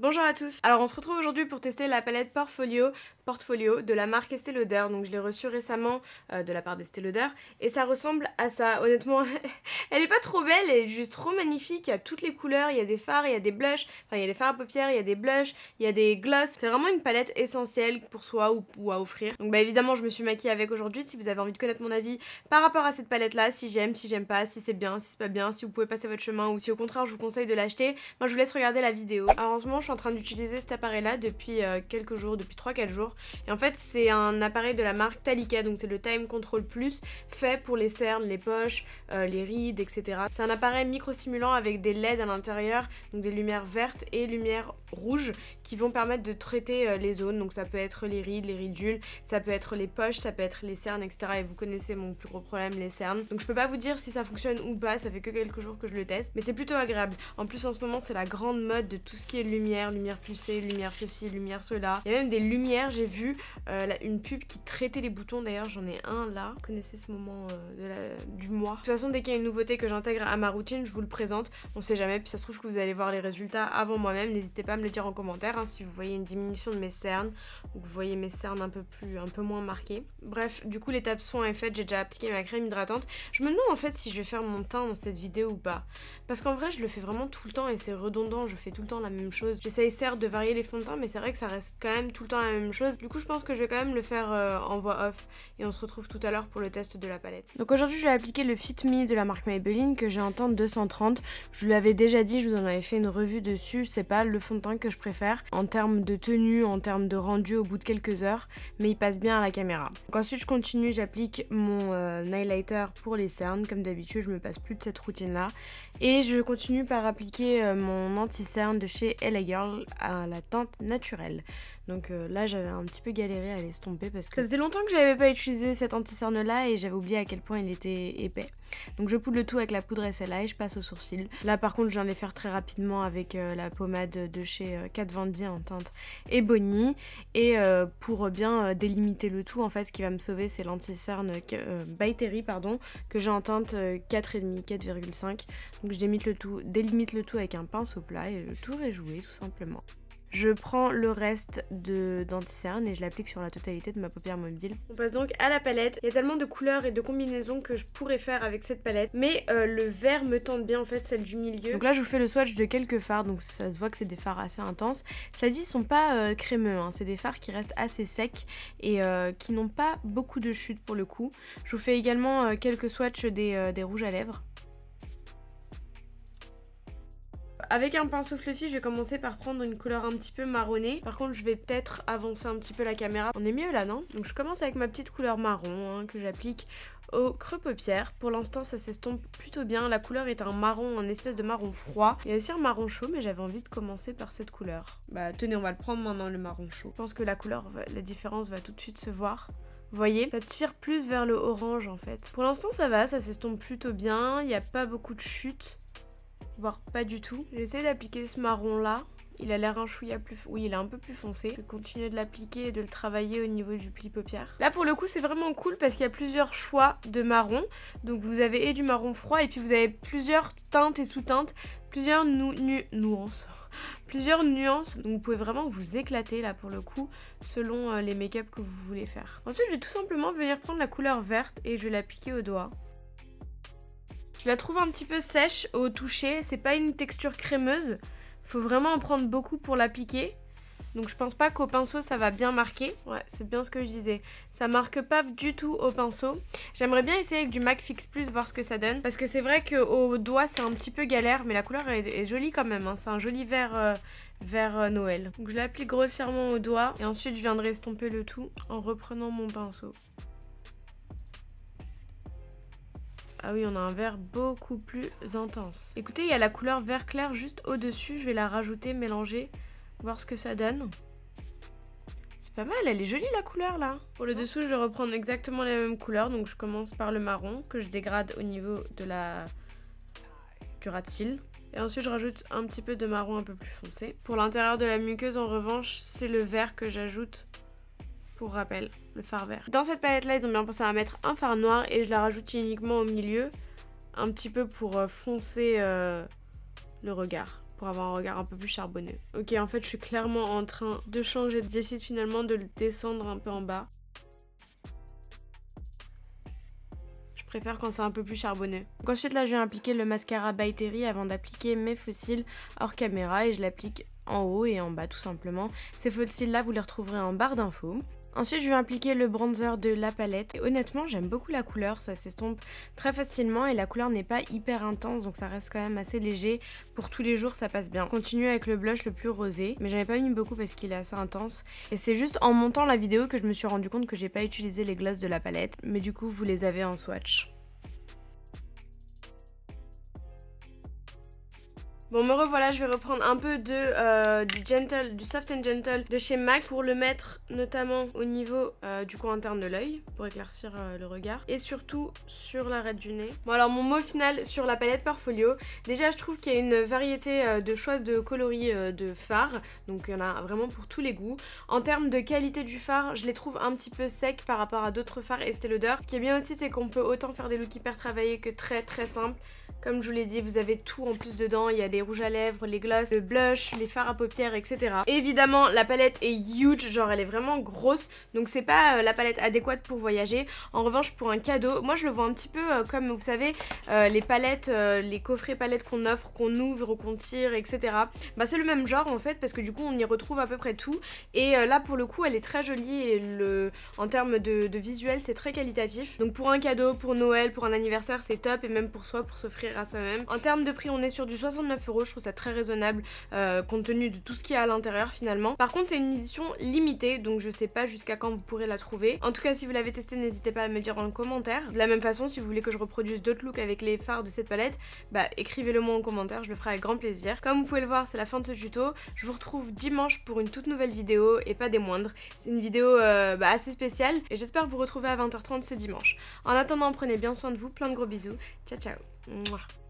Bonjour à tous. Alors on se retrouve aujourd'hui pour tester la palette Portfolio de la marque Estée Lauder. Donc je l'ai reçue récemment de la part d'Estée Lauder et ça ressemble à ça. Honnêtement, elle est pas trop belle, elle est juste trop magnifique. Il y a toutes les couleurs, il y a des fards, il y a des blushs, enfin il y a des fards à paupières, il y a des blushs, il y a des gloss. C'est vraiment une palette essentielle pour soi ou à offrir. Donc bah évidemment je me suis maquillée avec aujourd'hui. Si vous avez envie de connaître mon avis par rapport à cette palette là, si j'aime pas, si c'est bien, si c'est pas bien, si vous pouvez passer votre chemin ou si au contraire je vous conseille de l'acheter, moi je vous laisse regarder la vidéo. Alors en ce moment je suis en train d'utiliser cet appareil là depuis quelques jours, depuis 3-4 jours, et en fait c'est un appareil de la marque Talika, donc c'est le Time Control Plus, fait pour les cernes, les poches, les rides, etc. C'est un appareil micro-stimulant avec des LED à l'intérieur, donc des lumières vertes et lumières rouges qui vont permettre de traiter les zones, donc ça peut être les rides, les ridules, ça peut être les poches, ça peut être les cernes, etc. Et vous connaissez mon plus gros problème, les cernes. Donc je peux pas vous dire si ça fonctionne ou pas, ça fait que quelques jours que je le teste, mais c'est plutôt agréable. En plus en ce moment c'est la grande mode de tout ce qui est lumière pulsée, lumière ceci, lumière cela. Il y a même des lumières, j'ai vu une pub qui traitait les boutons, d'ailleurs j'en ai un là. Vous connaissez ce moment du mois. De toute façon dès qu'il y a une nouveauté que j'intègre à ma routine, je vous le présente, on sait jamais, puis ça se trouve que vous allez voir les résultats avant moi-même. N'hésitez pas à me le dire en commentaire hein, si vous voyez une diminution de mes cernes ou que vous voyez mes cernes un peu moins marquées. Bref, du coup l'étape soin est faite, j'ai déjà appliqué ma crème hydratante. Je me demande en fait si je vais faire mon teint dans cette vidéo ou pas, parce qu'en vrai je le fais vraiment tout le temps et c'est redondant, je fais tout le temps la même chose. J'essaye certes de varier les fonds de teint, mais c'est vrai que ça reste quand même tout le temps la même chose. Du coup je pense que je vais quand même le faire en voix off et on se retrouve tout à l'heure pour le test de la palette. Donc aujourd'hui je vais appliquer le Fit Me de la marque Maybelline que j'ai en teinte 230. Je vous l'avais déjà dit, je vous en avais fait une revue dessus, c'est pas le fond de teint que je préfère en termes de tenue, en termes de rendu au bout de quelques heures, mais il passe bien à la caméra. Donc ensuite je continue, j'applique mon highlighter pour les cernes, comme d'habitude je me passe plus de cette routine là, et je continue par appliquer mon anti-cerne de chez LA Girl à la teinte naturelle. Donc là j'avais un petit peu galéré à l'estomper parce que ça faisait longtemps que j'avais pas utilisé cet anti-cerne là et j'avais oublié à quel point il était épais. Donc je poudre le tout avec la poudre SLA et je passe au sourcil. Là par contre je viens de les faire très rapidement avec la pommade de chez Kat Von D en teinte Ebony. Et pour bien délimiter le tout, en fait ce qui va me sauver c'est l'anti-cerne by Terry pardon, que j'ai en teinte 4,5, 4,5. Donc je délimite le tout avec un pinceau plat et le tour est joué tout simplement. Je prends le reste d'anti-cerne et je l'applique sur la totalité de ma paupière mobile. On passe donc à la palette. Il y a tellement de couleurs et de combinaisons que je pourrais faire avec cette palette. Mais le vert me tente bien en fait, celle du milieu. Donc là je vous fais le swatch de quelques fards, donc ça se voit que c'est des fards assez intenses. Cela dit, ils sont pas crémeux, hein. C'est des fards qui restent assez secs et qui n'ont pas beaucoup de chute pour le coup. Je vous fais également quelques swatchs des rouges à lèvres. Avec un pinceau fluffy, je vais commencer par prendre une couleur un petit peu marronnée. Par contre, je vais peut-être avancer un petit peu la caméra. On est mieux là, non? Donc je commence avec ma petite couleur marron hein, que j'applique au creux paupière. Pour l'instant, ça s'estompe plutôt bien. La couleur est un marron, un espèce de marron froid. Il y a aussi un marron chaud, mais j'avais envie de commencer par cette couleur. Bah tenez, on va le prendre maintenant, le marron chaud. Je pense que la différence va tout de suite se voir. Vous voyez, ça tire plus vers le orange en fait. Pour l'instant, ça va, ça s'estompe plutôt bien. Il n'y a pas beaucoup de chute. Voire pas du tout. J'essaie d'appliquer ce marron là. Il a l'air un chouïa plus... Oui, il est un peu plus foncé. Je vais continuer de l'appliquer et de le travailler au niveau du pli paupière. Là, pour le coup, c'est vraiment cool parce qu'il y a plusieurs choix de marron. Donc, vous avez et du marron froid et puis vous avez plusieurs teintes et sous-teintes. Plusieurs nuances. Plusieurs nuances. Donc, vous pouvez vraiment vous éclater là pour le coup selon les make-up que vous voulez faire. Ensuite, je vais tout simplement venir prendre la couleur verte et je vais l'appliquer au doigt. Je la trouve un petit peu sèche au toucher, c'est pas une texture crémeuse, faut vraiment en prendre beaucoup pour l'appliquer. Donc je pense pas qu'au pinceau ça va bien marquer, ouais c'est bien ce que je disais, ça marque pas du tout au pinceau. J'aimerais bien essayer avec du MAC Fix Plus, voir ce que ça donne, parce que c'est vrai qu'au doigt c'est un petit peu galère, mais la couleur est jolie quand même, hein. C'est un joli vert Noël. Donc je l'applique grossièrement au doigt et ensuite je viendrai estomper le tout en reprenant mon pinceau. Ah oui, on a un vert beaucoup plus intense. Écoutez, il y a la couleur vert clair juste au-dessus. Je vais la rajouter, mélanger, voir ce que ça donne. C'est pas mal, elle est jolie la couleur là. Pour le dessous, je vais reprendre exactement la même couleur. Donc je commence par le marron que je dégrade au niveau de du ras de cils. Et ensuite, je rajoute un petit peu de marron un peu plus foncé. Pour l'intérieur de la muqueuse, en revanche, c'est le vert que j'ajoute. Pour rappel, le fard vert. Dans cette palette là, ils ont bien pensé à mettre un fard noir et je la rajoute uniquement au milieu, un petit peu pour foncer le regard. pour avoir un regard un peu plus charbonneux. Ok, en fait je suis clairement en train de changer, j'essaie finalement de le descendre un peu en bas. Je préfère quand c'est un peu plus charbonneux. Donc ensuite là je vais appliquer le mascara By Terry avant d'appliquer mes faux cils hors caméra et je l'applique en haut et en bas tout simplement. Ces faux cils là vous les retrouverez en barre d'infos. Ensuite je vais appliquer le bronzer de la palette et honnêtement j'aime beaucoup la couleur, ça s'estompe très facilement et la couleur n'est pas hyper intense donc ça reste quand même assez léger. Pour tous les jours ça passe bien. Continue avec le blush le plus rosé mais j'en ai pas mis beaucoup parce qu'il est assez intense et c'est juste en montant la vidéo que je me suis rendu compte que j'ai pas utilisé les glosses de la palette mais du coup vous les avez en swatch. Bon me revoilà, je vais reprendre un peu de du Soft and Gentle de chez MAC pour le mettre notamment au niveau du coin interne de l'œil pour éclaircir le regard et surtout sur l'arête du nez. Bon alors mon mot final sur la palette Portfolio, déjà je trouve qu'il y a une variété de choix de coloris de fard, donc il y en a vraiment pour tous les goûts. En termes de qualité du fard, je les trouve un petit peu secs par rapport à d'autres fards Estée Lauder. Ce qui est bien aussi c'est qu'on peut autant faire des looks hyper travaillés que très simples. Comme je vous l'ai dit, vous avez tout en plus dedans, il y a des rouges à lèvres, les glosses, le blush, les fards à paupières, etc. Évidemment, la palette est huge, genre elle est vraiment grosse, donc c'est pas la palette adéquate pour voyager. En revanche, pour un cadeau, moi je le vois un petit peu comme vous savez, les palettes, les coffrets palettes qu'on offre, qu'on ouvre, qu'on tire, etc. Bah c'est le même genre en fait, parce que du coup on y retrouve à peu près tout. Et là pour le coup, elle est très jolie et en termes de visuel, c'est très qualitatif. Donc pour un cadeau, pour Noël, pour un anniversaire, c'est top, et même pour soi, pour s'offrir à soi-même. En termes de prix on est sur du 69 €, je trouve ça très raisonnable compte tenu de tout ce qu'il y a à l'intérieur finalement. Par contre c'est une édition limitée donc je sais pas jusqu'à quand vous pourrez la trouver. En tout cas si vous l'avez testé n'hésitez pas à me dire en commentaire. De la même façon si vous voulez que je reproduise d'autres looks avec les fards de cette palette, bah écrivez-le moi en commentaire, je le ferai avec grand plaisir. Comme vous pouvez le voir c'est la fin de ce tuto, je vous retrouve dimanche pour une toute nouvelle vidéo et pas des moindres. C'est une vidéo assez spéciale et j'espère vous retrouver à 20 h 30 ce dimanche. En attendant prenez bien soin de vous, plein de gros bisous, ciao ciao. Mouah.